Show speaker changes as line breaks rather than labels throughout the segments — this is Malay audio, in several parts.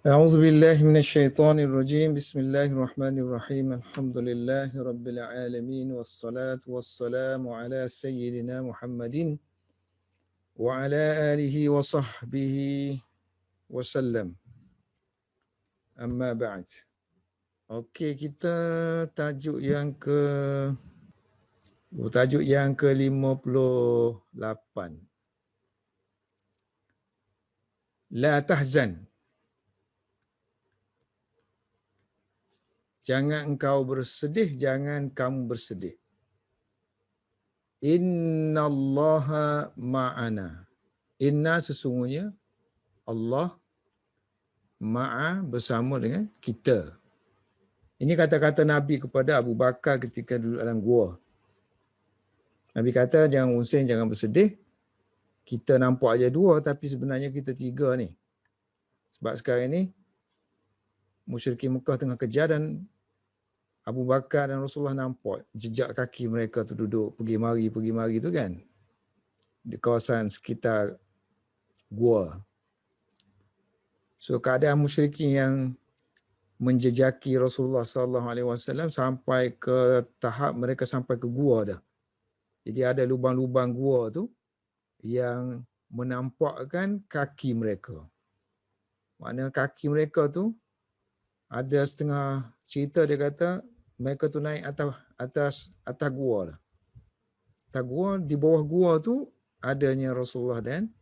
أعوذ بالله من الشيطان الرجيم بسم الله الرحمن الرحيم الحمد لله رب العالمين والصلاة والسلام على سيدنا محمد وعلى آله وصحبه وسلم أما بعد. Okey, kita tajuk yang ke-58. La tahzan. Jangan engkau bersedih, jangan kamu bersedih. Innallaha ma'ana. Inna sesungguhnya Allah ma'a bersama dengan kita. Ini kata-kata Nabi kepada Abu Bakar ketika duduk dalam gua. Nabi kata jangan usin, jangan bersedih. Kita nampak aja dua tapi sebenarnya kita tiga ni. Sebab sekarang ni musyrikin Mekah tengah kejar dan Abu Bakar dan Rasulullah nampak jejak kaki mereka tu duduk pergi mari tu kan. Di kawasan sekitar gua. So keadaan musyrikin yang menjejaki Rasulullah SAW sampai ke tahap mereka sampai ke gua dah. Jadi ada lubang-lubang gua tu yang menampakkan kaki mereka. Maknanya kaki mereka tu ada setengah cerita dia kata mereka tu naik atas gua lah. Atas gua, di bawah gua tu adanya Rasulullah dan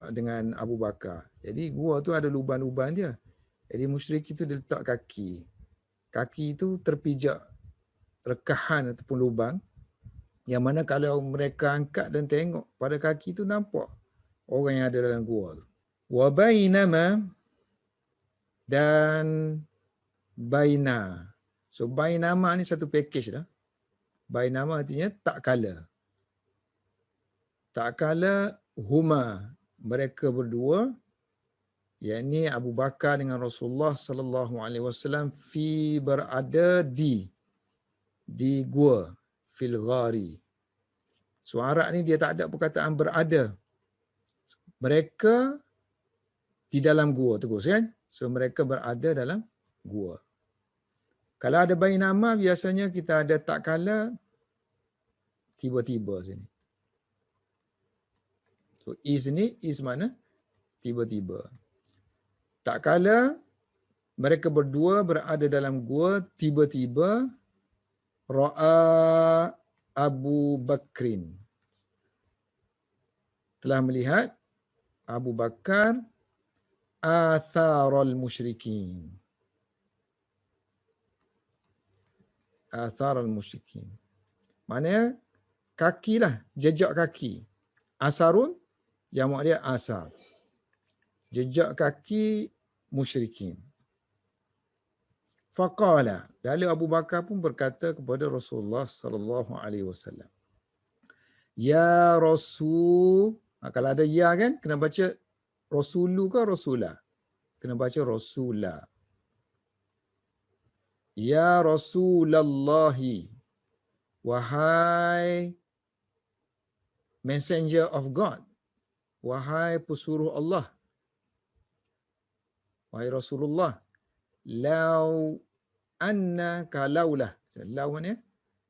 dengan Abu Bakar. Jadi gua tu ada lubang-lubang dia. Jadi musyrik itu dia letak kaki. Kaki itu terpijak rekahan ataupun lubang yang mana kalau mereka angkat dan tengok pada kaki tu nampak orang yang ada dalam gua tu. Wa bainama dan baina. So bainama ni satu package dah. Bainama artinya tak kala. Tak kala huma mereka berdua yakni Abu Bakar dengan Rasulullah sallallahu alaihi wasallam berada di gua fil ghari. So Arab ni dia tak ada perkataan berada. Mereka di dalam gua terus kan? So mereka berada dalam gua. Kalau ada bainama biasanya kita ada tak kala tiba-tiba sini. So is mana? Tiba-tiba. Tak kala mereka berdua berada dalam gua, tiba-tiba ra'a Abu Bakrin. Telah melihat Abu Bakar atharal musyrikin. Atharal musyrikin. Maknanya kaki lah, jejak kaki. Asarun, jamak dia asar. Jejak kaki musyrikin. Faqala, lalu Abu Bakar pun berkata kepada Rasulullah sallallahu alaihi wasallam. Ya Rasul, kalau ada ya kan kena baca Rasulu ke Rasulah? Kena baca Rasulah. Ya Rasulallahi, wahai messenger of God, wahai pesuruh Allah, wahai Rasulullah, lau anna kalaulah, lau mana?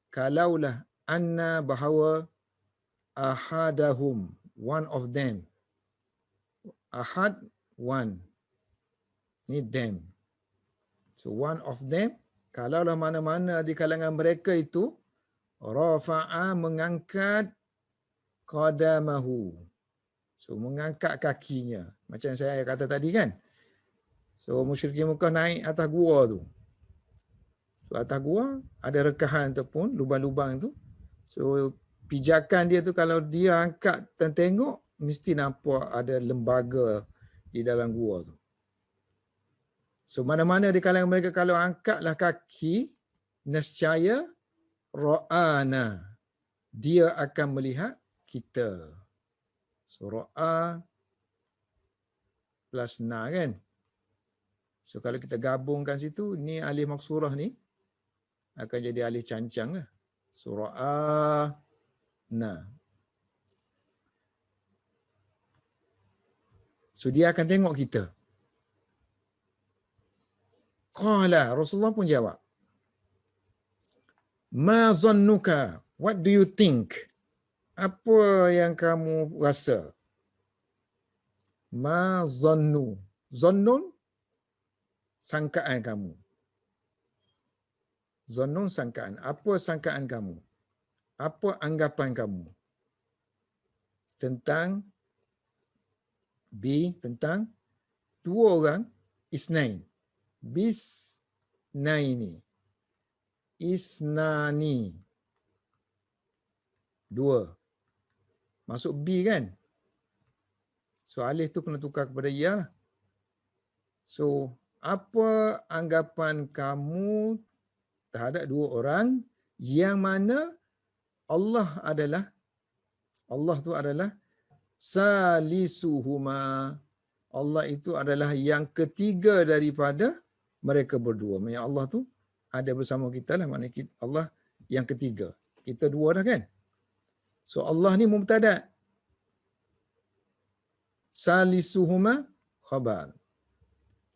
Kalaulah anna bahawa ahadahum, one of them. Ahad, one. Ni them. So one of them, kalaulah mana-mana di kalangan mereka itu, rafa'a mengangkat qadamahu. So mengangkat kakinya. Macam saya kata tadi kan. So musyrikin Mekah naik atas gua tu. So atas gua ada rekahan ataupun lubang-lubang tu. So pijakan dia tu kalau dia angkat dan tengok, mesti nampak ada lembaga di dalam gua tu. So mana-mana di kalangan mereka kalau angkatlah kaki, nescaya ra'ana, dia akan melihat kita. So ra'a plus na kan. So kalau kita gabungkan situ, ni alif maksurah ni akan jadi alif cancang lah. So ra'a na. So dia akan tengok kita. Qala, Rasulullah pun jawab. Ma zannuka? What do you think? Apa yang kamu rasa? Ma zannu. Zannun, sangkaan kamu. Zannun, sangkaan. Apa sangkaan kamu? Apa anggapan kamu? Tentang tentang dua orang, isnain. Bisnaini. Isnani. Dua. Masuk B kan? So alif tu kena tukar kepada ya. So apa anggapan kamu terhadap dua orang yang mana Allah tu adalah salisuhuma. Allah itu adalah yang ketiga daripada mereka berdua. Maksudnya Allah tu ada bersama kita lah. Maknanya Allah yang ketiga. Kita dua dah kan? So Allah ni mubtada. Salisuhuma khabar.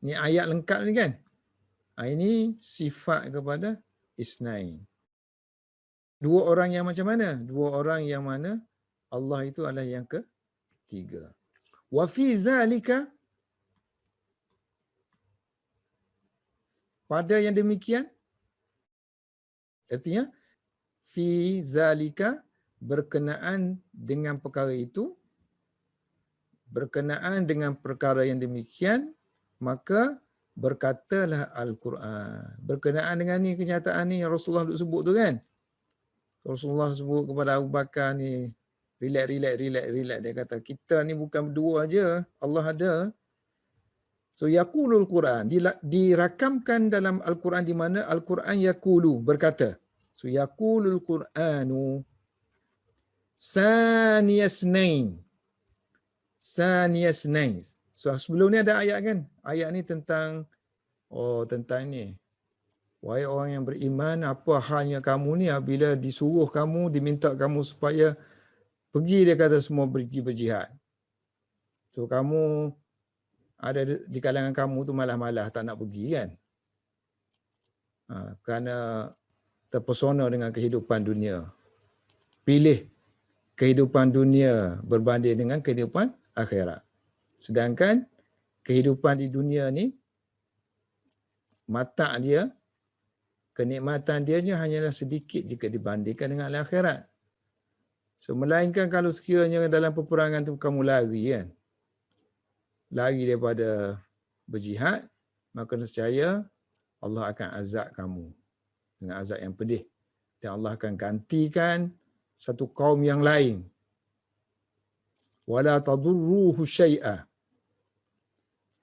Ni ayat lengkap ni kan? Ini sifat kepada isnain. Dua orang yang macam mana? Dua orang yang mana Allah itu adalah yang ketiga. Wa fi zalika, pada yang demikian, artinya fi zalika, berkenaan dengan perkara itu, berkenaan dengan perkara yang demikian, maka berkatalah Al-Quran. Berkenaan dengan ni, kenyataan ni yang Rasulullah duk sebut tu kan. Rasulullah sebut kepada Abu Bakar ni, relax. Dia kata, kita ni bukan berdua aja, Allah ada. So yaqulul Quran, dirakamkan dalam Al-Quran di mana Al-Quran yaqulu, berkata. So yaqulul Quranu saniyasnain. Saniyasnain. So sebelum ni ada ayat kan? Ayat ni tentang ni. Wahai orang yang beriman, apa halnya kamu ni bila disuruh kamu, diminta kamu supaya pergi, dia kata semua pergi berjihad. So kamu ada di kalangan kamu tu malah-malah tak nak pergi kan? Kerana terpesona dengan kehidupan dunia. Pilih kehidupan dunia berbanding dengan kehidupan akhirat. Sedangkan kehidupan di dunia ni, mata dia, kenikmatan dia hanyalah sedikit jika dibandingkan dengan akhirat. So melainkan kalau sekiranya dalam peperangan tu kamu lari kan, lari daripada berjihad, maka nescaya Allah akan azab kamu dengan azab yang pedih. Dan Allah akan gantikan satu kaum yang lain. Wala tadurruhu syai'a.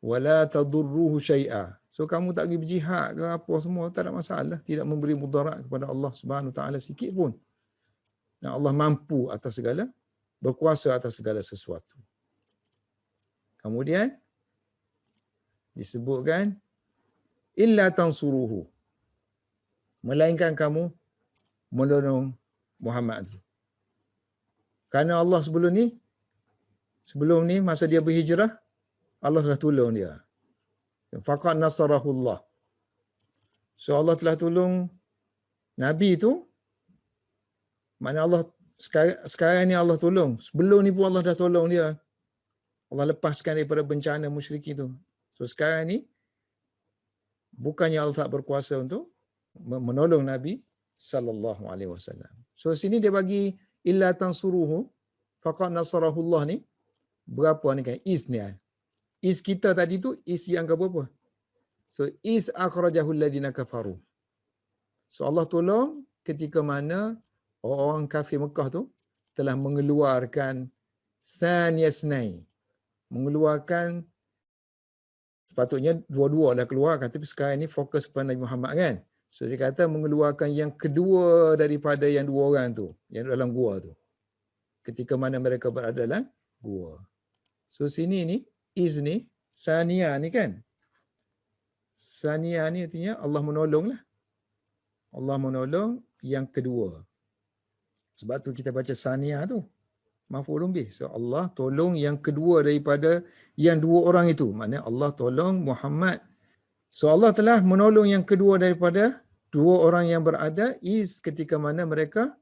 Wala tadurruhu syai'a. So kamu tak pergi berjihad ke apa semua, tak ada masalah. Tidak memberi mudarat kepada Allah Subhanahu Wa Taala sikit pun. Dan Allah mampu atas segala, berkuasa atas segala sesuatu. Kemudian disebutkan illa tansuruhu, melainkan kamu menolong Muhammad. Kerana Allah sebelum ni masa dia berhijrah, Allah telah tolong dia. Faqad nasarahullah. So Allah telah tolong Nabi itu. Mana Allah sekarang ni Allah tolong. Sebelum ni pun Allah dah tolong dia. Allah lepaskan daripada bencana musyrikin itu. So sekarang ni bukannya Allah tak berkuasa untuk menolong Nabi sallallahu alaihi wasallam. So sini dia bagi illa tansuruhu faqad nasarahullah ni berapa ni kan? Is ni. Is kita tadi tu is yang ke berapa? So is akhrajahul ladina kafaru. So Allah tolong ketika mana orang kafir Mekah tu telah mengeluarkan saniyasnai. Mengeluarkan, sepatutnya dua-dua lah keluarkan, tapi sekarang ni fokus kepada Nabi Muhammad kan. So dia kata mengeluarkan yang kedua daripada yang dua orang tu, yang dalam gua tu. Ketika mana mereka berada dalam gua. So sini ni, is ni, Sania ni kan. Sania ni artinya Allah menolong lah. Allah menolong yang kedua. Sebab tu kita baca Sania tu. Maf'ulun bih. So Allah tolong yang kedua daripada yang dua orang itu. Maknanya Allah tolong Muhammad So Allah telah menolong yang kedua daripada dua orang yang berada is ketika mana mereka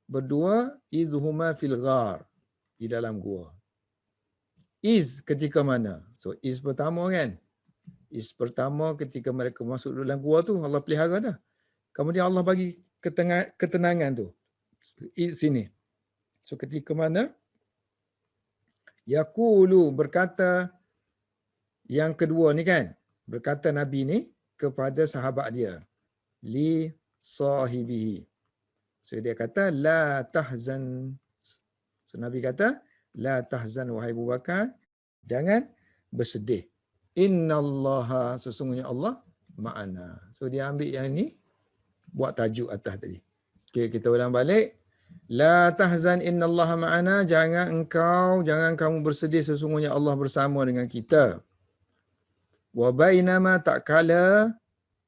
berdua izhuma fil ghar, di dalam gua. Is ketika mana? So is pertama kan? Is pertama ketika mereka masuk dalam gua tu Allah pelihara dah. Kemudian Allah bagi ketenangan tu. Is sini. So ketika mana yaqulu berkata yang kedua ni kan, berkata Nabi ni kepada sahabat dia, li sahibihi. So dia kata la tahzan. So Nabi kata la tahzan wahai Abu Bakar, jangan bersedih. Innallaha, sesungguhnya Allah ma'ana. So dia ambil yang ni buat tajuk atas tadi. Okay, kita ulang balik. La tahzan innallaha ma'ana, jangan kamu bersedih, sesungguhnya Allah bersama dengan kita. Wa bainama tak kala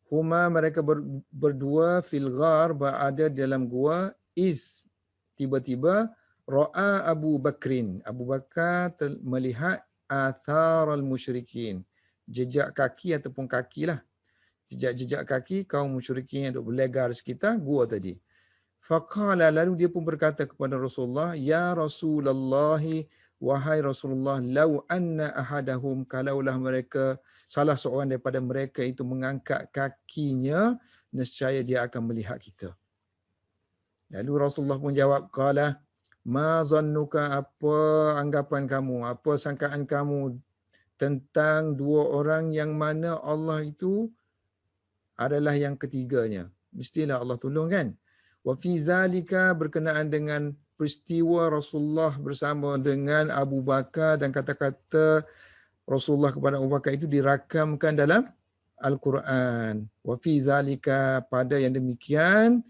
huma mereka berdua fil ghar, berada dalam gua, is tiba-tiba ra'a Abu Bakrin, Abu Bakar melihat athar al-musyrikin, jejak kaki ataupun kakilah, jejak kaki kaum musyrikin yang duk berlegar sekitar gua tadi. Faqala, lalu dia pun berkata kepada Rasulullah, ya Rasulullah, wahai Rasulullah, lau anna ahadahum, kalaulah mereka, salah seorang daripada mereka itu mengangkat kakinya, nescaya dia akan melihat kita. Lalu Rasulullah pun jawab, qala ma zannuka, apa anggapan kamu, apa sangkaan kamu tentang dua orang yang mana Allah itu adalah yang ketiganya. Mestilah Allah tolong kan? Wa fi zalika, berkenaan dengan peristiwa Rasulullah bersama dengan Abu Bakar dan kata-kata Rasulullah kepada Abu Bakar itu dirakamkan dalam Al-Quran. Wa fi zalika, pada yang demikian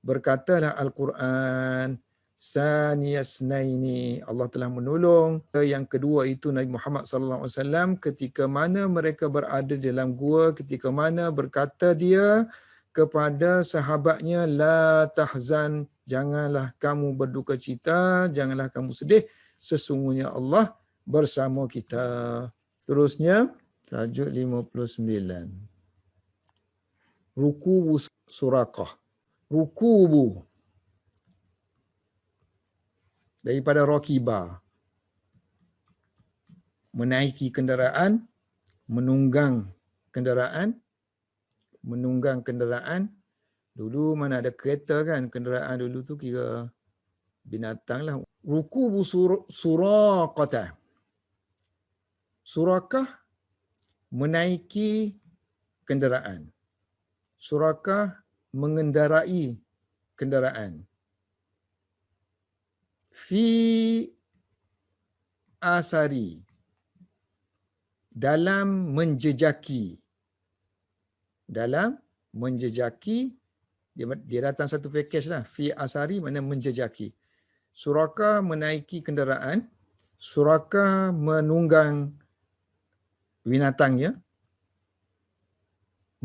berkatalah Al-Quran, saniyasnaini, Allah telah menolong yang kedua itu Nabi Muhammad sallallahu alaihi wasallam ketika mana mereka berada dalam gua, ketika mana berkata dia kepada sahabatnya, la tahzan, janganlah kamu berduka cita, janganlah kamu sedih, sesungguhnya Allah bersama kita. Terusnya tajuk 59. Rukubu Suraqah. Rukubu daripada rakiba, menaiki kenderaan, menunggang kenderaan. Dulu mana ada kereta kan, kenderaan dulu tu kira binatang lah. Rukubu suraqah. Suraqah, menaiki kenderaan. Suraqah, mengendarai kenderaan. Fi asari, dalam menjejaki. Dalam menjejaki, dia datang satu package lah. Fi asari mana menjejaki. Suraqah menaiki kenderaan, suraqah menunggang binatangnya,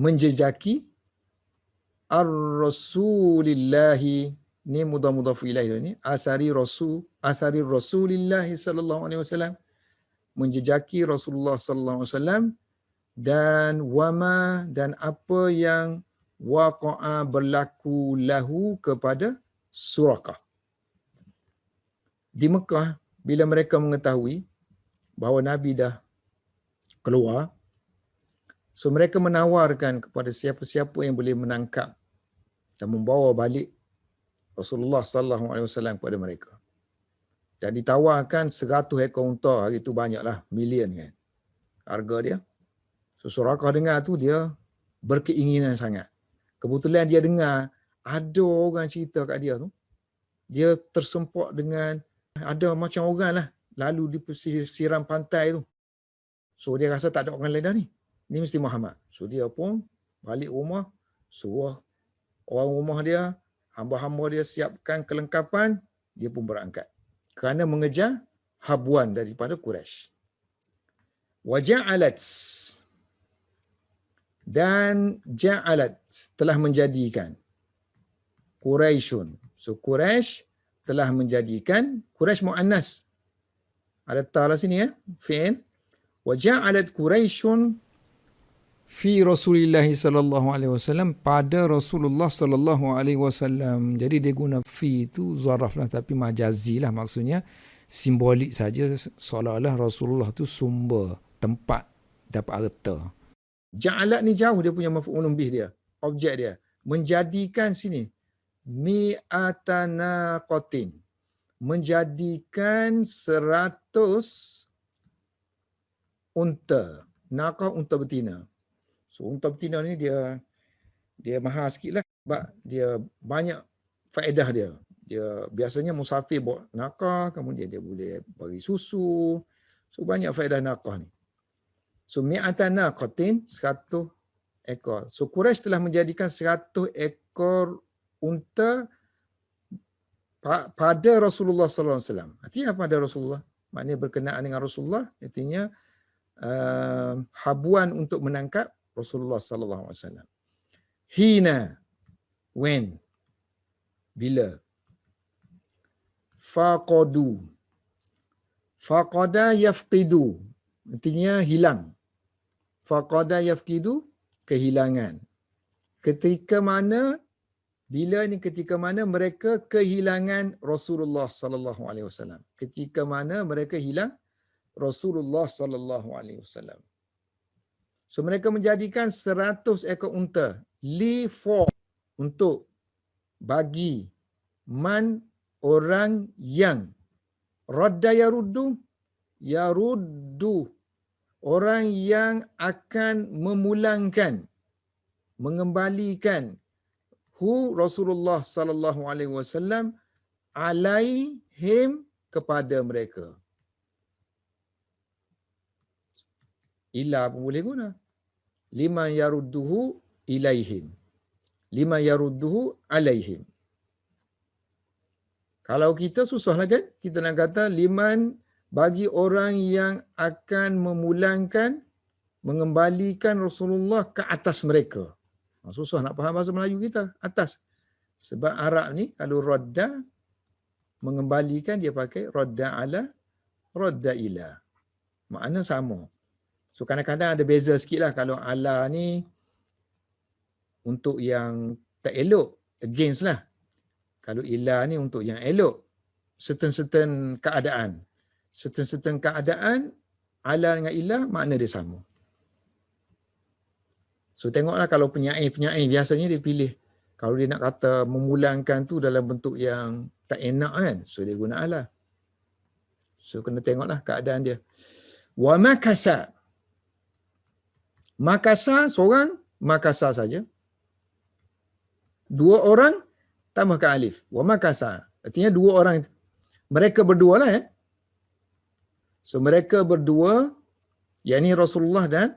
menjejaki ar-rasulillahi, ni mudhaf ilaih ni, asari rasulillahi sallallahu alaihi wasallam, menjejaki Rasulullah sallallahu alaihi wasallam, dan wama, dan apa yang waqa'a berlaku lahu kepada Suraqah. Di Mekah, bila mereka mengetahui bahawa Nabi dah keluar, so mereka menawarkan kepada siapa-siapa yang boleh menangkap dan membawa balik Rasulullah sallallahu alaihi wasallam kepada mereka. Dan ditawarkan 100 ekor unta, hari itu banyaklah, million kan harga dia. So Suraqah dengar tu, dia berkeinginan sangat. Kebetulan dia dengar ada orang cerita kat dia tu, dia tersempok dengan, ada macam orang lah lalu di pesisiran pantai tu. So dia rasa tak ada orang lain dah ni mesti Muhammad. So dia pun balik rumah, suruh orang rumah dia, hamba-hamba dia siapkan kelengkapan, dia pun berangkat kerana mengejar habuan daripada Quraisy. Waja'alat, dan ja'alat, telah menjadikan, Quraisyun. So Quraisy telah menjadikan, Quraisy muannas, ada ta lah sini ya, fi'il. Wa ja'alat Quraisyun fi Rasulillah sallallahu alaihi wasallam, pada Rasulullah sallallahu alaihi wasallam. Jadi dia guna fi itu zaraf lah, tapi majazi lah, maksudnya simbolik saja, seolah-olah Rasulullah tu sumber, tempat dapat harta. Ja'alat ni jauh dia punya maf'ulun bih dia, objek dia. Menjadikan sini mi'atana qatin, menjadikan 100 unta. Naqah unta betina. So unta betina ni dia mahal sikit lah, sebab dia banyak faedah dia. Dia biasanya musafir bawa naqah, kemudian dia boleh bagi susu. So banyak faedah naqah ni. So mi'atan naqatin, 100 ekor. So Quraisy telah menjadikan 100 ekor unta pada Rasulullah sallallahu alaihi wasallam. Artinya pada Rasulullah, maknanya berkenaan dengan Rasulullah, artinya habuan untuk menangkap Rasulullah sallallahu alaihi wasallam. Hina, when, bila. Faqadu, faqada yafqidu, artinya hilang. Faqada yafqidu, kehilangan. Ketika mana, bila ni ketika mana mereka kehilangan Rasulullah sallallahu alaihi wasallam. Ketika mana mereka hilang Rasulullah sallallahu alaihi wasallam. So mereka menjadikan 100 ekor unta li for, untuk bagi man, orang yang radda yaruddu, orang yang akan memulangkan, mengembalikan hu Rasulullah sallallahu alaihi wasallam alaihim, kepada mereka. Ila pun boleh guna. Lima yarudduhu ilaihim. Lima yarudduhu alaihim. Kalau kita susah lah kan? Kita nak kata liman, bagi orang yang akan memulangkan, mengembalikan Rasulullah ke atas mereka. Susah nak faham bahasa Melayu kita, atas. Sebab Arab ni kalau radda, mengembalikan, dia pakai radda ala, radda ila. Makna sama. So kadang-kadang ada beza sikit lah. Kalau ala ni untuk yang tak elok, against lah. Kalau ila ni untuk yang elok, certain keadaan. Certain keadaan, ala dengan ila makna dia sama. So tengoklah kalau penyair biasanya dia pilih. Kalau dia nak kata memulangkan tu dalam bentuk yang tak enak kan, so dia guna ala. So kena tengoklah keadaan dia. Wa makasa. Makasa seorang, makasa saja. Dua orang, tambahkan alif. Wa makasa. Artinya dua orang. Mereka berdua lah ya. So mereka berdua, yakni Rasulullah dan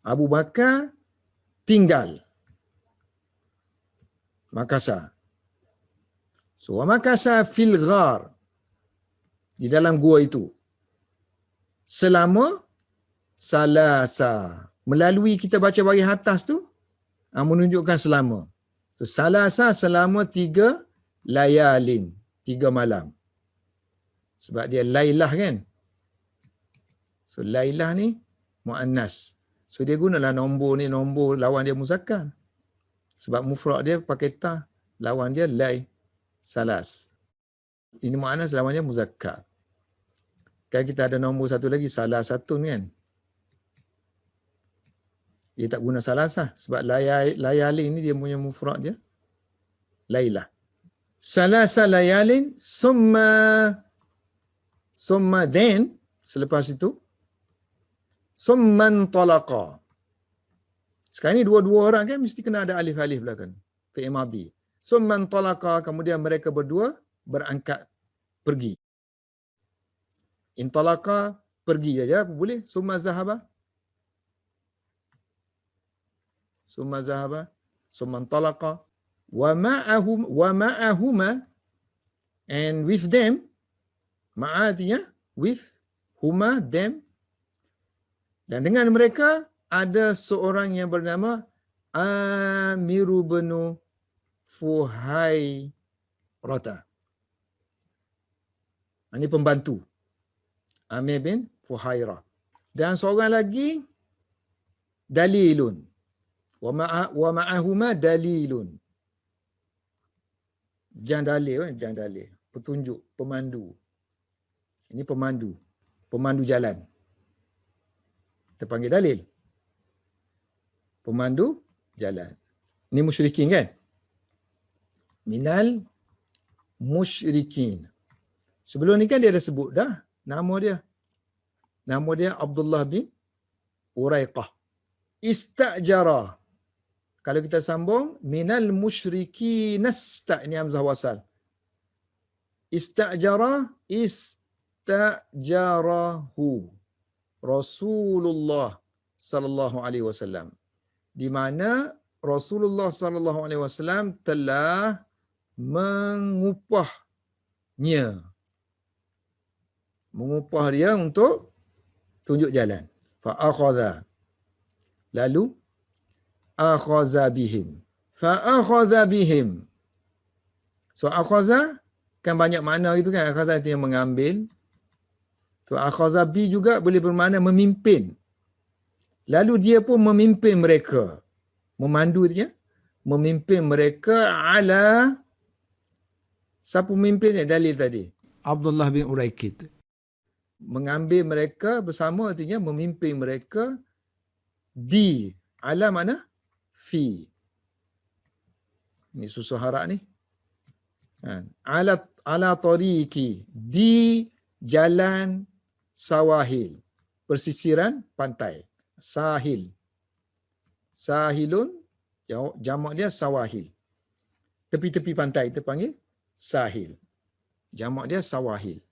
Abu Bakar, tinggal. Makasa. So wa makasa fil ghar. Di dalam gua itu. Selama salasa. Melalui kita baca bahagian atas tu, menunjukkan selama. So salasa, selama 3 layalin. 3 malam. Sebab dia lailah kan. So lailah ni muannas. So dia gunalah nombor ni, nombor lawan dia muzakkar. Sebab mufrad dia pakai ta, lawan dia lai, salas. Ini muannas, lawan dia muzakkar. Kan kita ada nombor satu lagi, salah satu ni kan. Dia tak guna salasah. Sebab layalin ni dia punya mufrad dia. Lailah. Salasa layalin, summa then, selepas itu, summan talaqa. Sekarang ni dua-dua orang kan mesti kena ada alif-alif belakang. Fi'il madhi. Summan talaqa, kemudian mereka berdua berangkat pergi. Intalaqa, pergi saja boleh. Summa zahaba. Summa zahaba. Summa intalaqa. Wa ma'ahuma, and with them, ma'atinya, with, huma, them. Dan dengan mereka ada seorang yang bernama Amiru bin Fuhairata. Ini pembantu. Amir bin Fuhairah. Dan seorang lagi dalilun. Wa ma'ahuma dalilun. Jang dalil, jang dalil. Petunjuk, pemandu. Ini pemandu. Pemandu jalan. Kita panggil dalil. Pemandu jalan. Ini musyrikin kan? Minal musyrikin. Sebelum ni kan dia dah sebut dah nama dia. Nama dia Abdullah bin Uraiqah. Istajara. Kalau kita sambung, minal musyrikin nasta, ini hamzah wasal. Istajara, istajarahu Rasulullah sallallahu alaihi wasallam. Di mana Rasulullah sallallahu alaihi wasallam telah mengupah dia untuk tunjuk jalan. Fa akhadha, lalu akhadha bihim. Fa akhadha bihim. So akhadha kan banyak makna gitu kan. Akhadha itu yang mengambil. So akhadha bi juga boleh bermakna memimpin. Lalu dia pun memimpin mereka. Memandu dia, memimpin mereka ala, siapa pemimpinnya? Dalil tadi, Abdullah bin Uraikid. Mengambil mereka bersama artinya memimpin mereka di, ala mana? Fi. Ini susah harap ni. Ala tariqi, di jalan sawahil, persisiran pantai. Sahil. Sahilun, jamak dia sawahil. Tepi-tepi pantai kita panggil sahil. Jamak dia sawahil.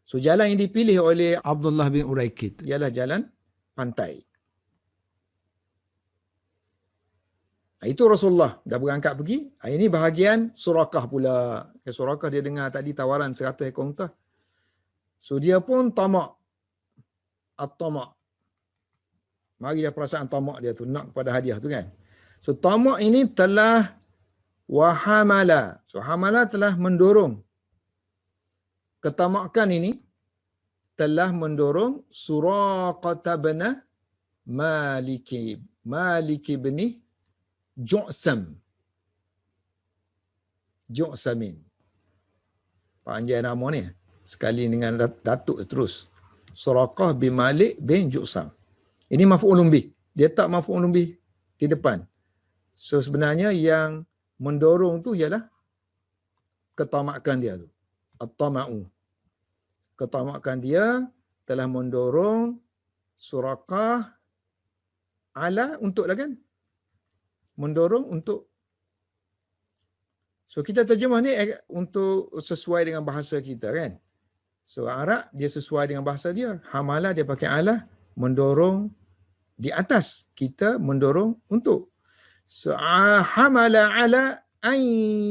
So jalan yang dipilih oleh Abdullah bin Uraikid ialah jalan pantai. Itu Rasulullah dah berangkat pergi. Ini bahagian Surakah pula. Surakah dia dengar tadi tawaran 100 ekor unta. So dia pun tamak. At-tamak. Mari dia perasaan tamak dia tu, nak kepada hadiah tu kan. So tamak ini telah wahamala. So hamala telah mendorong. Ketamakan ini telah mendorong Suraqah bin Malik bin Ju'samin. Panjang nama ni. Sekali dengan datuk terus. Suraqah bin Malik bin Ju'sam. Ini maf'ulun bih. Dia tak maf'ulun bih di depan. So sebenarnya yang mendorong tu ialah ketamakan dia tu. At-tama'u. Ketamakan dia telah mendorong Suraqah ala untuk lah kan? Mendorong untuk. So kita terjemah ni untuk sesuai dengan bahasa kita kan. So Arab dia sesuai dengan bahasa dia. Hamala dia pakai ala, mendorong di atas, kita mendorong untuk. So hamala ala an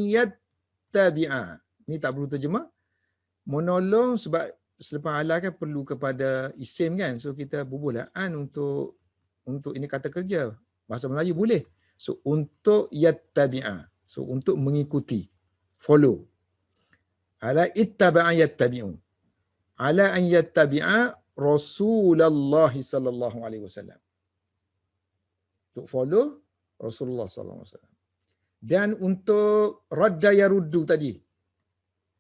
yattabi'a. Ni tak perlu terjemah. Menolong sebab selepas ala kan perlu kepada isim kan. So kita bubuhlah an untuk ini kata kerja. Bahasa Melayu boleh. So untuk yattabi'a. So untuk mengikuti, follow. Ala ittaba'a yattabi'u. Ala an yattabi'a Rasulullah sallallahu alaihi wasallam. Untuk follow Rasulullah sallallahu alaihi wasallam. Dan untuk radda yaruddu tadi.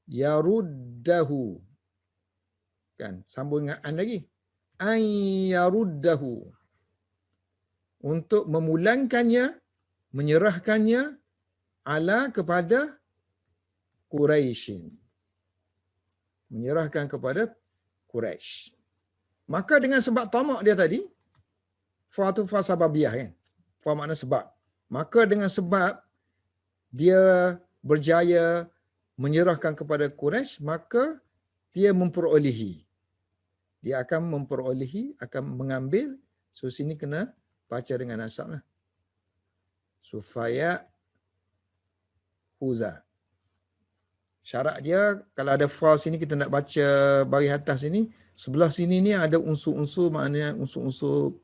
Yaruddahu. Kan sambung dengan an lagi. An yaruddahu. Untuk memulangkannya, menyerahkannya ala kepada Quraisyin. Menyerahkan kepada Quraisy. Maka dengan sebab tamak dia tadi, fa tu fa sababiyah kan. Fa makna sebab. Maka dengan sebab dia berjaya menyerahkan kepada Quraisy, maka dia memperolehi. Dia akan memperolehi, akan mengambil. So sini kena baca dengan nasab lah. Sufaya Huza. Syarat dia, kalau ada fa sini kita nak baca baris atas sini, sebelah sini ni ada unsur-unsur, maknanya unsur-unsur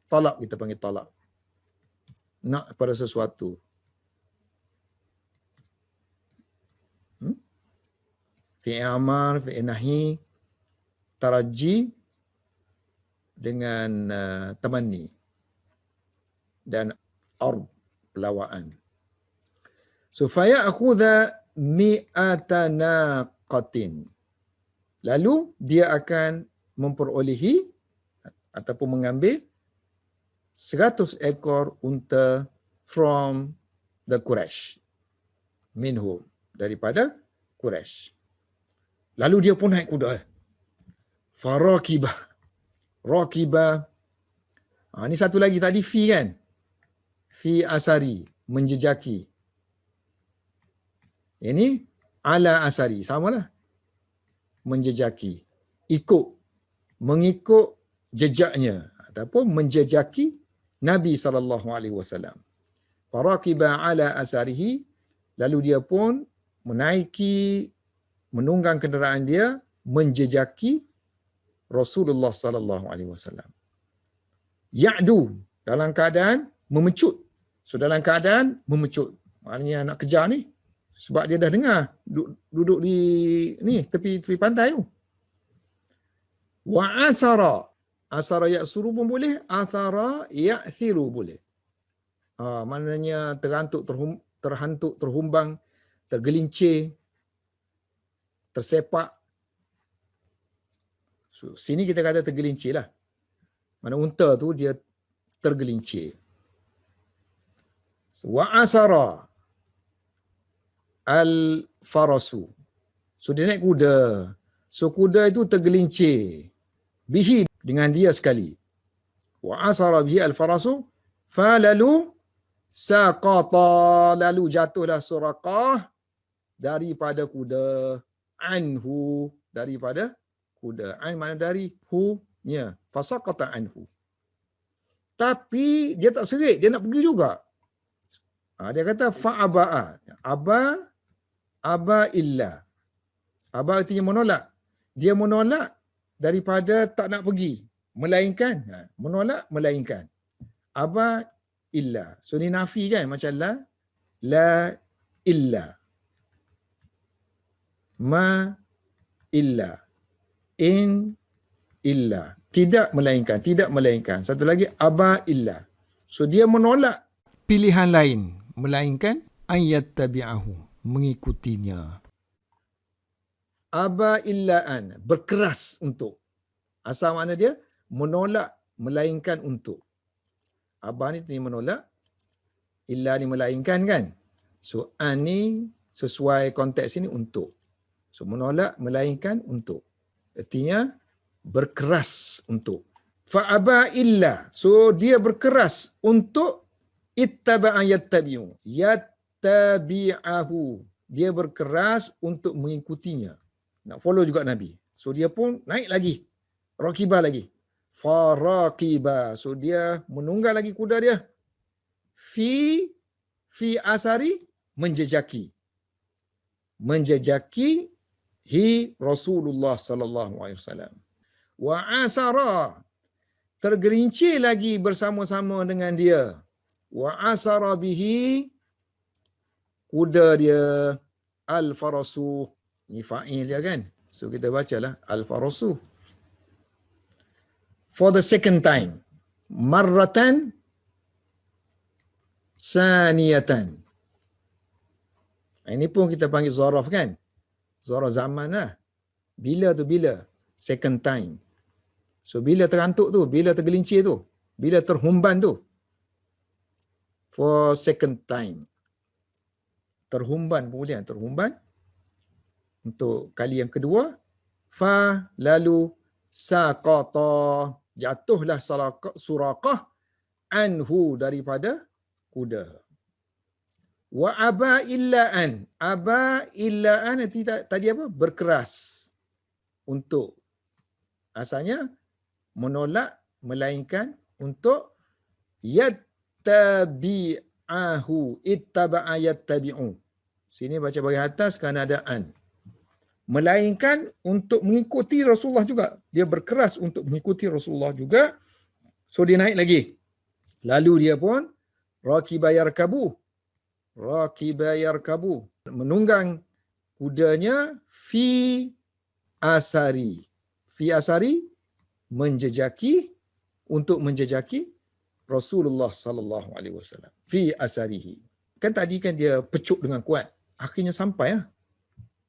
talab, kita panggil talab. Nak pada sesuatu. Fi'il amar, fi'il nahi, taraji dengan tamanni dan arb, pelawaan. So faya'khudha mi'ata naqatin. Lalu dia akan memperolehi ataupun mengambil 100 ekor unta from the Quraisy. Minhum, daripada Quraisy. Lalu dia pun naik kuda. Farakibah. Rakibah. Ini satu lagi tadi fi kan? Fi asari, menjejaki. Ini ala asari, samalah. Menjejaki. Ikut. Mengikut jejaknya ataupun menjejaki Nabi SAW. Faraqiba ala asarihi, lalu dia pun menaiki, menunggang kenderaan dia, menjejaki Rasulullah SAW. Ya'du, dalam keadaan memecut. So dalam keadaan memecut. Maknanya nak kejar ni sebab dia dah dengar duduk di ni tepi pantai tu. Wa asara. Asara ya'suru pun boleh, asara ya'thiru boleh. Maknanya terhantuk, terhumbang, tergelincir, tersepak. So, sini kita kata tergelincir lah. Mana unta tu dia tergelincir. So, wa asara al-farasu. So dia naik kuda. So kuda itu tergelincir. Bihi, dengan dia sekali. Wa asara bihi al-farasu. Falalu saqata. Lalu jatuhlah Suraqah daripada kuda. Anhu, daripada kuda. An mana dari? Hu-nya. Fasaqata anhu. Tapi dia tak serik. Dia nak pergi juga. Dia kata fa'aba'a. Aba illa. Aba artinya menolak. Dia menolak daripada tak nak pergi. Melainkan. Menolak, melainkan. Aba illa. So ni nafi kan? Macam la. La illa. Ma illa. In illa. Tidak melainkan. Tidak melainkan. Satu lagi. Aba illa. So dia menolak pilihan lain. Melainkan ayat tabi'ahu. Mengikutinya. Aba illaan, berkeras untuk. Asal makna dia menolak, melainkan untuk. Aba ni menolak, illa ni melainkan kan. So an ni sesuai konteks ini untuk. So menolak, melainkan untuk. Artinya berkeras untuk. Fa aba illa, so dia berkeras untuk ittaba'a yattabi'u. Tabi'ahu. Dia berkeras untuk mengikutinya. Nak follow juga Nabi. So dia pun naik lagi. Rakibah lagi. Farakibah. So dia menunggang lagi kuda dia. Fi asari, menjejaki. Menjejaki hi Rasulullah sallallahu alaihi wasallam. Wa asara, tergelincir lagi bersama-sama dengan dia. Wa asara bihi, kuda dia, al-farasu. Ni fa'il dia kan. So kita bacalah al-farasu. For the second time. Marratan saniyatan. Ini pun kita panggil zaraf kan. Zaraf zaman lah. Bila tu bila? Second time. So bila terhantuk tu, bila tergelincir tu, bila terhumban tu. For second time. Terhumban pun boleh. Terhumban. Untuk kali yang kedua. Fa lalu saqata. Jatuhlah Suraqah anhu, daripada kuda. Wa aba illaan. Aba illaan tadi apa? Berkeras. Untuk. Asalnya menolak, melainkan untuk yattabi'ahu. Ittaba'a yattabi'u. Sini baca bahagian atas kerana ada an. Melainkan untuk mengikuti Rasulullah juga. Dia berkeras untuk mengikuti Rasulullah juga. So dia naik lagi. Lalu dia pun raqiba yarkabu. Raqiba yarkabu. Menunggang kudanya fi asari. Fi asari, menjejaki untuk menjejaki Rasulullah sallallahu alaihi wasallam fi asarihi. Kan tadi kan dia pecut dengan kuat. Akhirnya sampai lah.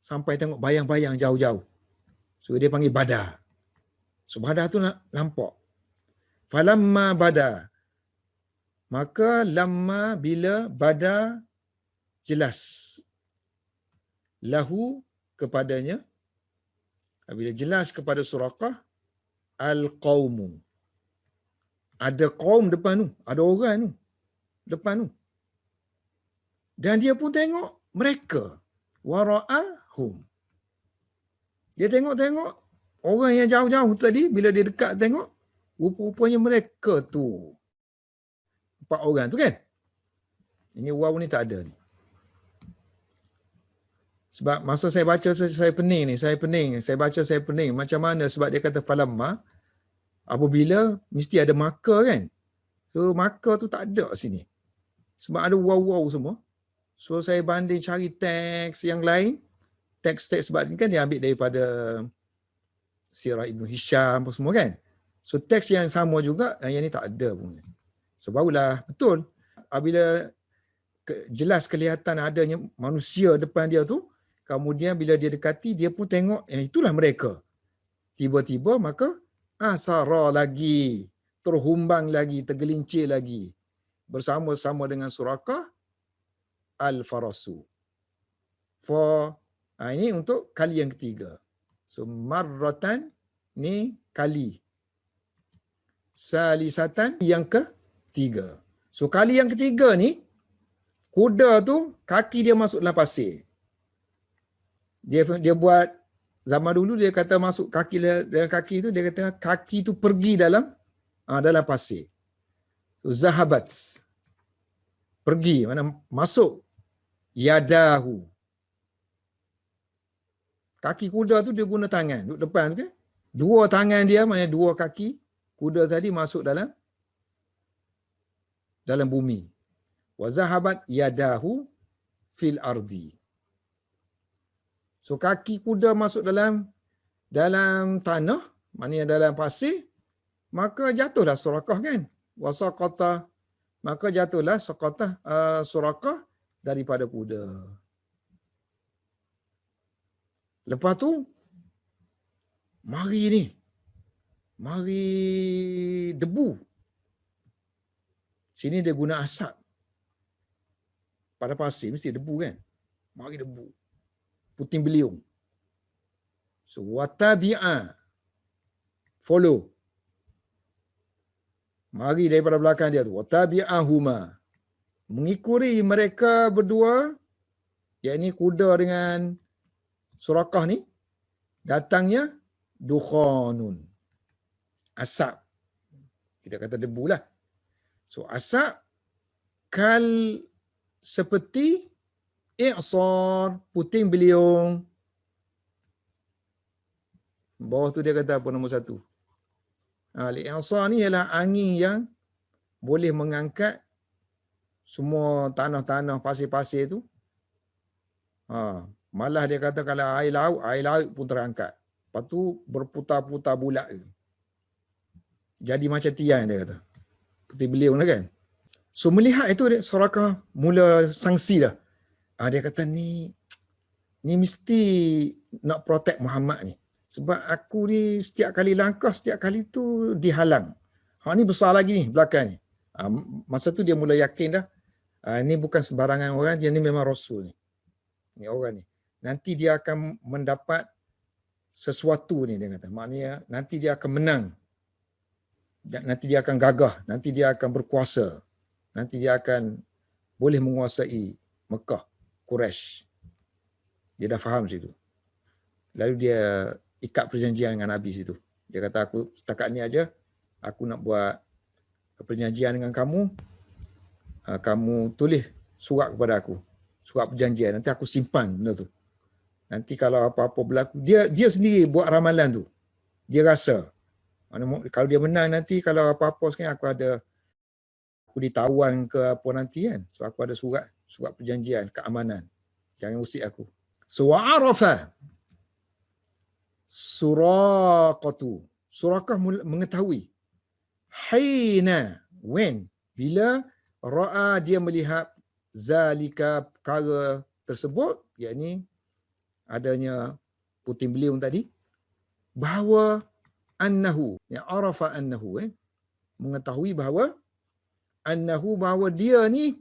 Sampai tengok bayang-bayang jauh-jauh. So dia panggil Badar. So Badar tu nak nampak. Falamma Badar. Maka lamma bila Badar jelas. Lahu kepadanya. Bila jelas kepada Suraqah. Al-qawmu. Ada kaum depan tu. Ada orang tu. Depan tu. Dan dia pun tengok mereka. Wara'ahum. Dia tengok-tengok. Orang yang jauh-jauh tadi, bila dia dekat tengok, rupa-rupanya mereka tu. 4 orang tu kan? Ini waw ni tak ada ni. Sebab masa saya baca, saya pening ni. Saya baca, saya pening. Macam mana? Sebab dia kata falamma. Apabila, mesti ada marker kan? So, marker tu tak ada sini. Sebab ada waw-waw semua. So, saya banding cari teks yang lain. Teks-teks sebab ni kan dia ambil daripada Sirah Ibn Hisham apa semua kan. So teks yang sama juga, yang ni tak ada pun. So barulah betul. Apabila jelas kelihatan adanya manusia depan dia tu, kemudian bila dia dekati, dia pun tengok, itulah mereka. Tiba-tiba maka asara lagi, terhumbang lagi, tergelincir lagi. Bersama-sama dengan Suraqah Al-Farasu. Ini untuk kali yang ketiga. So marratan ni kali. Salisatan yang ketiga. So kali yang ketiga ni, kuda tu kaki dia masuk dalam pasir. Dia buat, zaman dulu dia kata masuk kaki dalam kaki tu, dia kata kaki tu pergi dalam pasir. So zahabat. Pergi, mana masuk. Yadahu. Kaki kuda tu dia guna tangan. Duduk depan tu kan. 2 tangan dia, maknanya 2 kaki. Kuda tadi masuk dalam bumi. Wa zahabat yadahu fil ardi. So kaki kuda masuk dalam tanah, maknanya dalam pasir, maka jatuhlah Suraqah kan. Wa saqata, maka jatuhlah Suraqah daripada kuda. Lepas tu, mari debu. Sini dia guna asap. Pada pasir mesti debu kan. Mari debu. Puting beliung. So, watabi'a. Follow. Mari daripada belakang dia tu. Watabi'ahuma. Mengikuti mereka berdua, yakni kuda dengan Suraqah ni, datangnya dukhanun. Asap. Kita kata debu lah. So asap seperti i'sar, puting beliung. Bawah tu dia kata apa nombor 1? I'sar ni ialah angin yang boleh mengangkat semua tanah-tanah, pasir-pasir tu. Malah dia kata kalau air laut pun terangkat. Lepas tu berputar-putar bulat. Jadi macam tiang dia kata. Putih beliung lah kan. So melihat itu Suraqah mula sangsi dah. Dia kata ni mesti nak protect Muhammad ni. Sebab aku ni setiap kali langkah, setiap kali tu dihalang. Ni besar lagi ni belakang ni. Masa tu dia mula yakin dah. Ni bukan sembarangan orang, dia ni memang Rasul ni. Ni orang ni. Nanti dia akan mendapat sesuatu ni dia kata. Maknanya nanti dia akan menang. Nanti dia akan gagah. Nanti dia akan berkuasa. Nanti dia akan boleh menguasai Mekah, Quraisy. Dia dah faham situ. Lalu dia ikat perjanjian dengan Nabi situ. Dia kata aku setakat ni aja. Aku nak buat perjanjian dengan kamu. Kamu tulis surat kepada aku. Surat perjanjian. Nanti aku simpan benda tu. Nanti kalau apa-apa berlaku, dia sendiri buat ramalan tu. Dia rasa kalau dia menang nanti, kalau apa-apa sekarang aku ditawan ke apa nanti kan. So aku ada surat perjanjian, keamanan. Jangan usik aku. So wa'arafa Suraqatu. Suraqah mengetahui Hina, when, bila ra'a dia melihat zalika perkara tersebut, yakni adanya puting beliung tadi, bahawa annahu, ya arafa annahu, mengetahui bahawa annahu, bahawa dia ni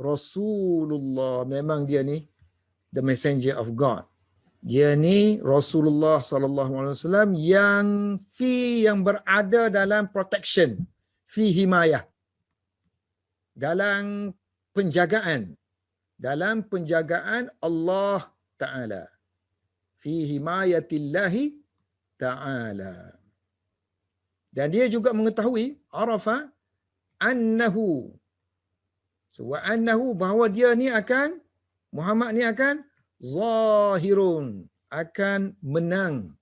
Rasulullah, memang dia ni the messenger of God. Dia ni Rasulullah sallallahu alaihi wasallam yang berada dalam protection, fi himayah, dalam penjagaan Allah Ta'ala, fi himayatillahi Ta'ala. Dan dia juga mengetahui, arafa annahu, so wa annahu, bahawa dia ni akan, Muhammad ni akan zahirun, akan menang,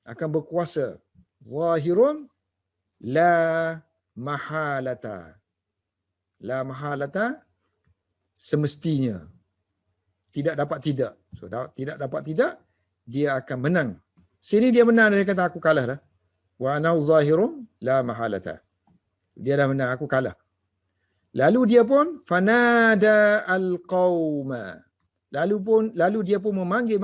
akan berkuasa. Zahirun la mahalata. La mahalata, semestinya. Tidak dapat tidak. So, tidak dapat tidak, dia akan menang. Sini dia menang, dia kata aku kalah dah. Wa anau zahirun la mahalata. Dia dah menang, aku kalah. Lalu dia pun fanada al-qauma. Lalu dia pun memanggil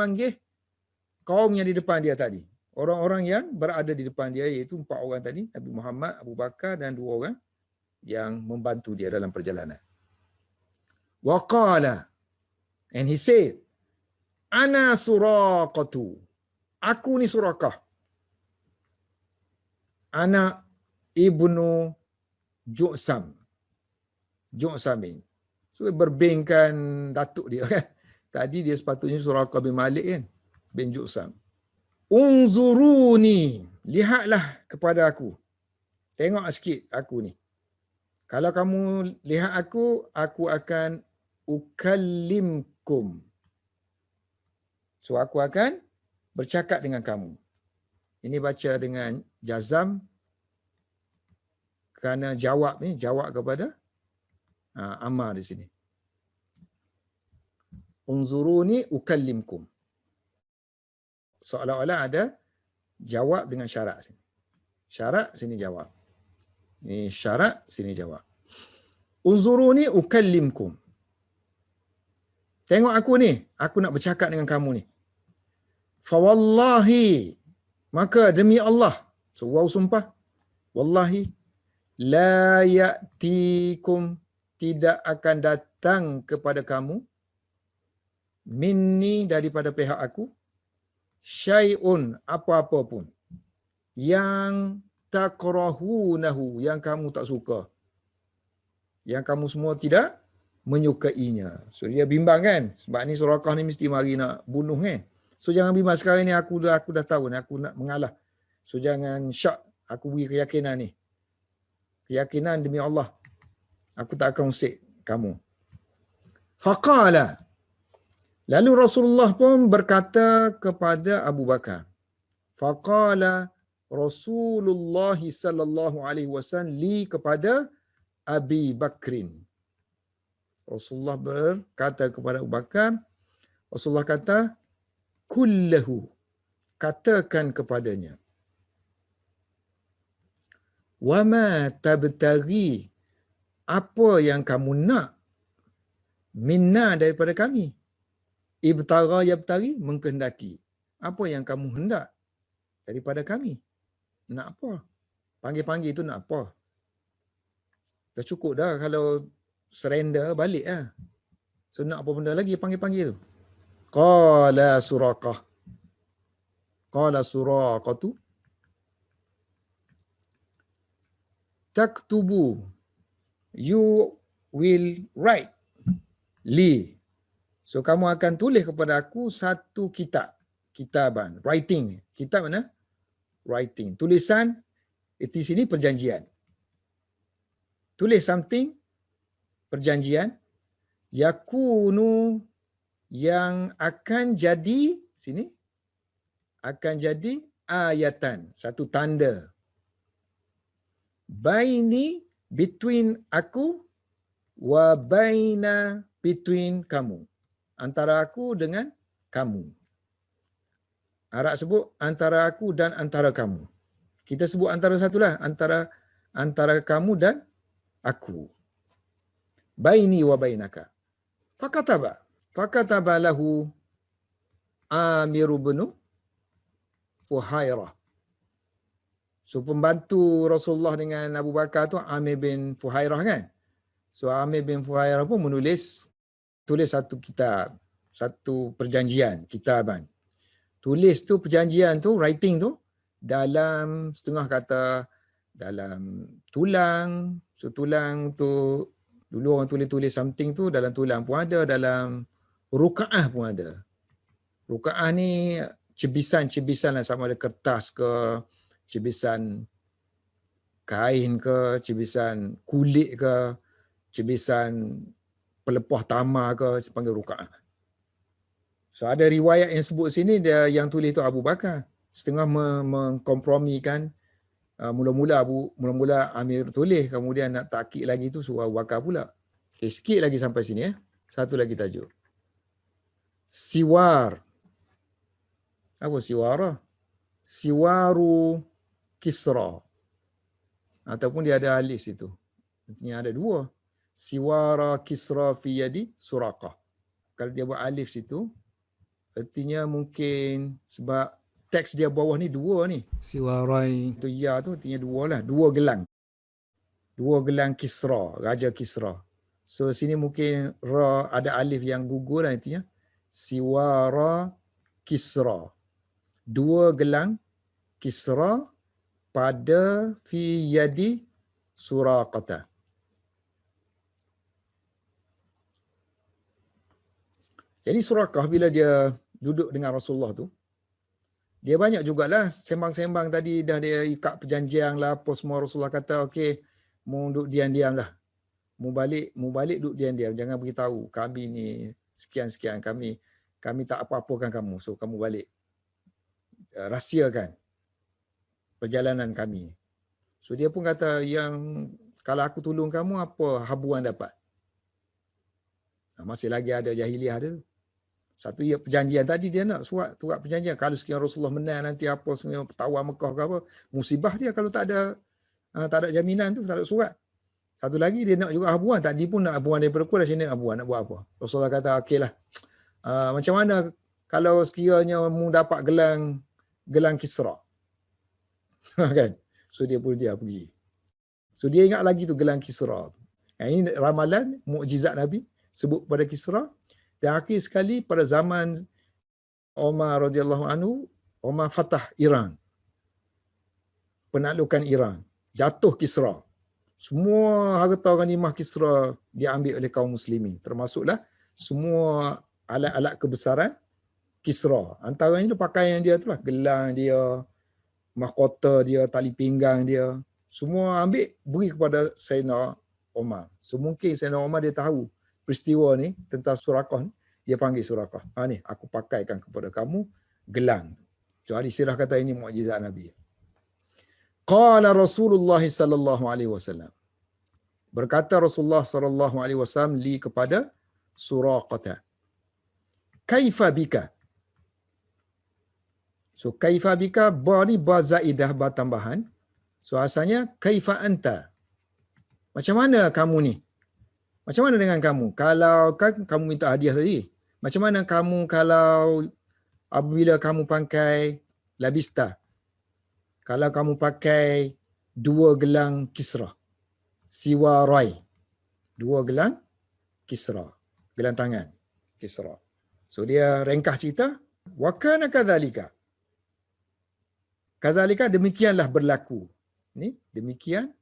kaum yang di depan dia tadi. Orang-orang yang berada di depan dia, iaitu 4 orang tadi, Nabi Muhammad, Abu Bakar dan 2 orang yang membantu dia dalam perjalanan. Wa qala, and he said, ana Suraqatu. Aku ni Suraqah, anak ibnu Ju'samin. So berbingkan datuk dia kan. Tadi dia sepatutnya Suraqah bin Malik kan, bin Ju'sam. Unzuruni, lihatlah kepada aku. Tengok sikit aku ni. Kalau kamu lihat aku akan ukallimkum. So aku akan bercakap dengan kamu. Ini baca dengan jazam kerana jawab kepada Ammar di sini. Unzuruni ukallimkum. Seolah-olah ada jawab dengan syarat sini. Syarat, sini jawab. Ini syarat, sini jawab. Unzuruni ukallimkum. Tengok aku ni, aku nak bercakap dengan kamu ni. Fawallahi, maka demi Allah. So waw sumpah. Wallahi la ya'tikum, tidak akan datang kepada kamu, minni, daripada pihak aku, syai'un, apa-apa pun, yang takrahunahu, yang kamu tak suka, yang kamu semua tidak menyukainya. So dia bimbang kan, sebab ni Suraqah ni mesti mari nak bunuh kan. So jangan bimbang, sekarang ni aku dah tahu ni, aku nak mengalah. So jangan syak, aku beri keyakinan ni. Keyakinan demi Allah, aku tak akan usik kamu. Faqala, lalu Rasulullah pun berkata kepada Abu Bakar. Faqala Rasulullah sallallahu alaihi wasallam li, kepada Abi Bakrin. Rasulullah berkata kepada Abu Bakar, Rasulullah kata, kullahu, katakan kepadanya, wama tabtaghi, apa yang kamu nak, minna, daripada kami. Ibtara yabtari, mengkehendaki. Apa yang kamu hendak daripada kami? Nak apa? Panggil-panggil itu nak apa? Dah cukup dah kalau surrender balik lah. So nak apa benda lagi panggil-panggil tu? Qala Suraqah. Qala Suraqatu. Taktubu, you will write, li. So kamu akan tulis kepada aku satu kitaban, writing. Kitab mana? Writing. Tulisan, di sini perjanjian. Tulis something, perjanjian. Yakunu, yang akan jadi, sini, akan jadi ayatan, satu tanda. Baini, between aku, wa baina, between kamu. Antara aku dengan kamu. Arab sebut antara aku dan antara kamu. Kita sebut antara satulah, antara antara kamu dan aku. Baini wa bainaka. Fakataba lahu Amir bin Fuhairah. So pembantu Rasulullah dengan Abu Bakar tu Amir bin Fuhairah kan. So Amir bin Fuhairah pun tulis satu kitab, satu perjanjian, kitaban. Tulis tu perjanjian tu, writing tu dalam setengah kata dalam tulang. So tulang tu dulu orang tulis something tu dalam tulang pun ada, dalam ruqa'ah pun ada. Ruqa'ah ni cebisan-cebisan lah, sama ada kertas ke, cebisan kain ke, cebisan kulit ke, cebisan pelepah tamar ke, dipanggil ruqa'ah. So ada riwayat yang sebut sini dia yang tulis tu Abu Bakar. Setengah mengkompromikan, mula-mula Amir tulis, kemudian nak takkid lagi tu suruh Abu Bakar pula. Okay, sikit lagi sampai sini . Satu lagi tajuk. Siwar. Apa siwara? Siwaru Kisra. Ataupun dia ada alif situ. Artinya ada dua. Siwara Kisra fi yadi Suraqah. Kalau dia buat alif situ, artinya mungkin sebab teks dia bawah ni dua ni. Siwarai tu ya tu artinya dua lah. Dua gelang. Dua gelang Kisra, Raja Kisra. So sini mungkin ra ada alif yang gugur lah artinya. Siwara Kisra. Dua gelang Kisra pada fi yadi Suraqata. Jadi Suraqah bila dia duduk dengan Rasulullah tu, dia banyak jugalah sembang-sembang tadi, dah dia ikat perjanjian lah, apa semua. Rasulullah kata, okey, mu duduk diam-diam lah. Mu balik duduk diam-diam. Jangan beritahu kami ni sekian-sekian, kami tak apa-apakan kamu. So kamu balik. Rahsiakan perjalanan kami. So dia pun kata, yang kalau aku tolong kamu, apa habuan dapat? Masih lagi ada jahiliah dia. Satu ya perjanjian tadi dia nak surat perjanjian. Kalau sekian Rasulullah menang nanti apa semua tawan Mekah ke apa, musibah dia kalau tak ada jaminan tu, tak ada surat. Satu lagi dia nak juga habuan, tadi pun nak habuan daripada Quraisy, nak habuan, nak buat apa? Rasulullah kata okeylah. Macam mana kalau sekiranya mu dapat gelang Kisra? Kan? So dia pun dia pergi. So dia ingat lagi tu gelang Kisra. Ini ramalan mukjizat Nabi sebut pada Kisra. Dan akhir sekali pada zaman Umar radhiyallahu anhu, Umar fatah Iran. Penaklukan Iran. Jatuh Kisra. Semua harta ghanimah Kisra diambil oleh kaum muslimin. Termasuklah semua alat-alat kebesaran Kisra. Antaranya pakaian dia tu lah. Gelang dia, mahkota dia, tali pinggang dia. Semua ambil, beri kepada Sayyidina Umar. So mungkin Sayyidina Umar dia tahu peristiwa ni tentang Suraqah ni, dia panggil Suraqah. Ni aku pakaikan kepada kamu gelang. So ahli sirah kata ini mukjizat Nabi. Qala Rasulullah sallallahu alaihi wasallam. Berkata Rasulullah sallallahu alaihi wasallam li kepada Suraqah. Kaifa bika? So kaifa bika, ba ni ba zaidah, ba tambahan. So asalnya kaifa anta? Macam mana kamu ni? Macam mana dengan kamu? Kalau kan kamu minta hadiah tadi. Macam mana kamu kalau apabila kamu pakai labista? Kalau kamu pakai dua gelang Kisra. Siwarai. Dua gelang Kisra. Gelang tangan Kisra. So dia ringkas cerita. Wa kana kadzalika. Kadzalika demikianlah berlaku. Ni demikian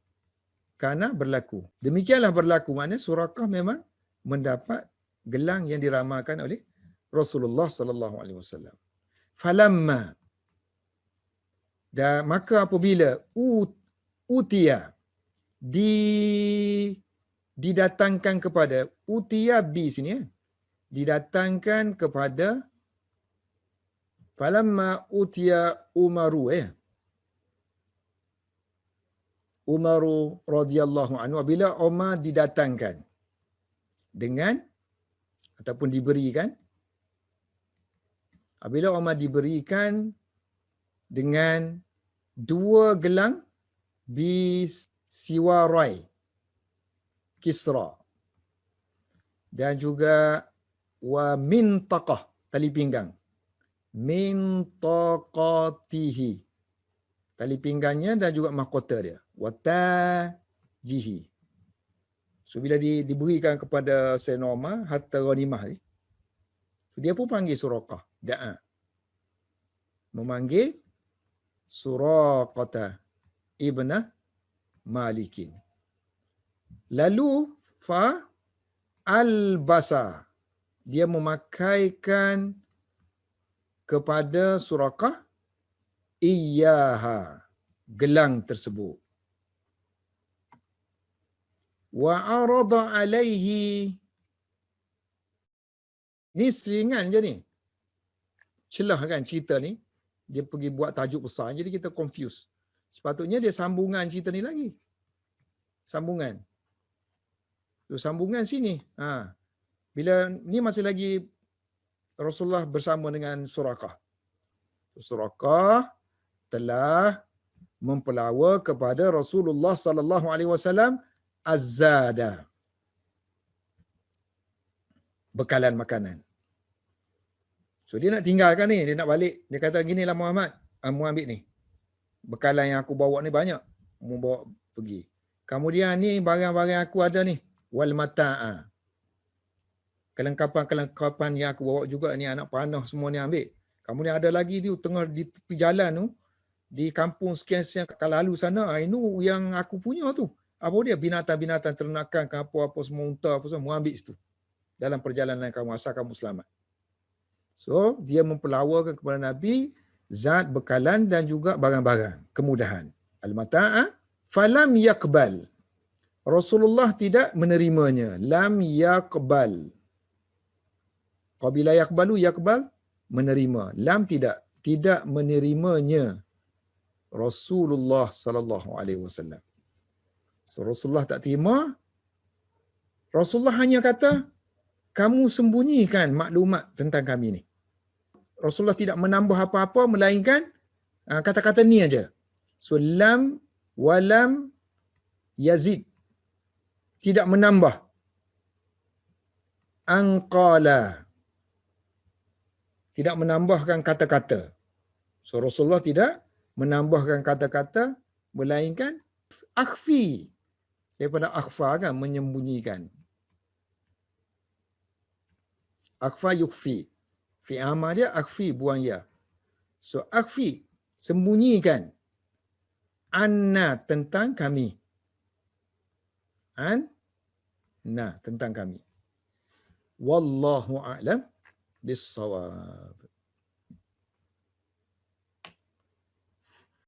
karena berlaku. Demikianlah berlaku, maknanya Suraqah memang mendapat gelang yang diramalkan oleh Rasulullah sallallahu alaihi wasallam. Falamma, dan maka apabila utia didatangkan kepada, utia bi sini didatangkan kepada, falamma utia Umaru Umaru radhiyallahu anhu, bila Umar didatangkan dengan ataupun diberikan, bila Umar diberikan dengan dua gelang siwarai, Kisra. Dan juga wa mintaqah, tali pinggang. Mintaqatihi, tali pinggangnya dan juga mahkota dia. Wa tajihi. So bila diberikan kepada Sayyidina Umar harta ghanimah ni, dia pun panggil Suraqah, da'a. Memanggil Suraqata ibn Malikin. Lalu fa albasa, dia memakaikan kepada Suraqah iyaha, gelang tersebut. Wa arada alaihi, ni seringan je ni. Celah kan cerita ni. Dia pergi buat tajuk besar, jadi kita confuse. Sepatutnya dia sambungan cerita ni lagi. Sambungan. So, sambungan sini. Bila ni masih lagi Rasulullah bersama dengan Suraqah. Suraqah telah mempelawa kepada Rasulullah sallallahu alaihi wasallam az-zada, bekalan makanan. So dia nak tinggalkan ni, dia nak balik. Dia kata ginilah Muhammad, mu ambil ni. Bekalan yang aku bawa ni banyak, mu bawa pergi. Kemudian ni barang-barang aku ada ni, wal mata'a. Kelengkapan-kelengkapan yang aku bawa juga ni, anak panah semua ni ambil. Kemudian ada lagi di tengah di tepi jalan tu, di kampung sekian-sekian kalau lalu sana, ini yang aku punya tu. Apa dia? Binatang-binatang ternakan ke apa-apa semua, unta apa semua, mu ambil situ. Dalam perjalanan kamu, asal kamu selamat. So, dia mempelawakan kepada Nabi zat bekalan dan juga barang-barang, kemudahan. Al-mata'a falam yaqbal. Rasulullah tidak menerimanya. Lam yaqbal. Qabila yaqbalu, yaqbal, menerima. Lam tidak menerimanya Rasulullah sallallahu alaihi wasallam. So Rasulullah tak terima. Rasulullah hanya kata, kamu sembunyikan maklumat tentang kami ni. Rasulullah tidak menambah apa-apa melainkan kata-kata ni aja. So lam walam yazid, tidak menambah. Anqala, tidak menambahkan kata-kata. So Rasulullah tidak menambahkan kata-kata melainkan akhfi, daripada akhfa kan, menyembunyikan. Akhfa yukhfi. Fi amma dia akhfi, buang ya. So akhfi, sembunyikan. Anna, tentang kami. Anna, tentang kami. Wallahu a'lam bis-shawab.